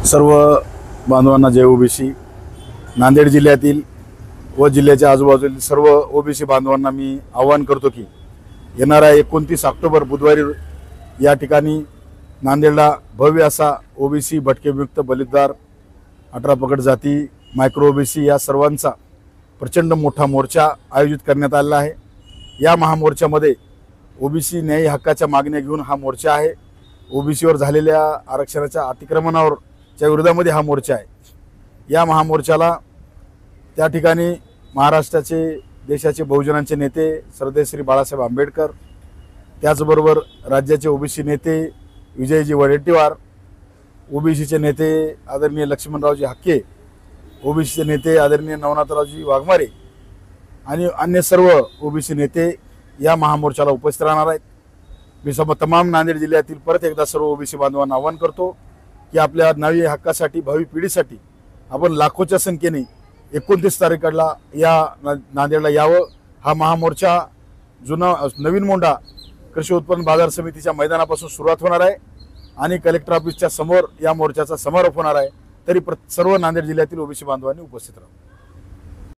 सर्व बांधवांना जय ओबीसी। नांदेड जिल्ह्यातील व जिल्ह्याच्या आजूबाजूतील सर्व ओबीसी बांधवांना मी आवाहन करतो की येणाऱ्या 29 ऑक्टोबर बुधवारी या ठिकाणी नांदेडला भव्य असा ओबीसी भटकेविमुक्त बलिदार 18 पगड जाती मायक्रो ओबीसी या सर्वांचा प्रचंड मोठा मोर्चा आयोजित करण्यात आलेला आहे। या महामोर्चामध्ये ओबीसी न्याय हक्काच्या मागण्या घेऊन हा मोर्चा आहे। ओबीसीवर झालेल्या आरक्षणाच्या अतिक्रमणावरच्या विरोधामध्ये हा मोर्चा आहे। या महामोर्चाला त्या ठिकाणी महाराष्ट्राचे देशाचे बहुजनांचे नेते श्रद्धेय श्री बाळासाहेब आंबेडकर, त्याचबरोबर राज्याचे ओबीसी नेते विजयजी वडेट्टीवार, ओबीसीचे नेते आदरणीय लक्ष्मणरावजी हक्के, ओबीसीचे नेते आदरणीय नवनाथरावजी वाघमारे आणि अन्य सर्व ओबीसी नेते या महामोर्चाला उपस्थित राहणार आहेत। मी तमाम नांदेड जिल्ह्यातील परत एकदा सर्व ओबीसी बांधवांना आवाहन करतो की आपल्या न्याय हक्कासाठी भावी पिढीसाठी आपण लाखोच्या संख्येने 29 तारखेला या नांदेडला यावं। हा महामोर्चा नवीन मोंढा कृषी उत्पन्न बाजार समितीच्या मैदानापासून सुरुवात होणार आहे आणि कलेक्टर ऑफिसच्या समोर या मोर्चाचा समारोप होणार आहे। तरी सर्व नांदेड जिल्ह्यातील ओबीसी बांधवांनी उपस्थित राहावं।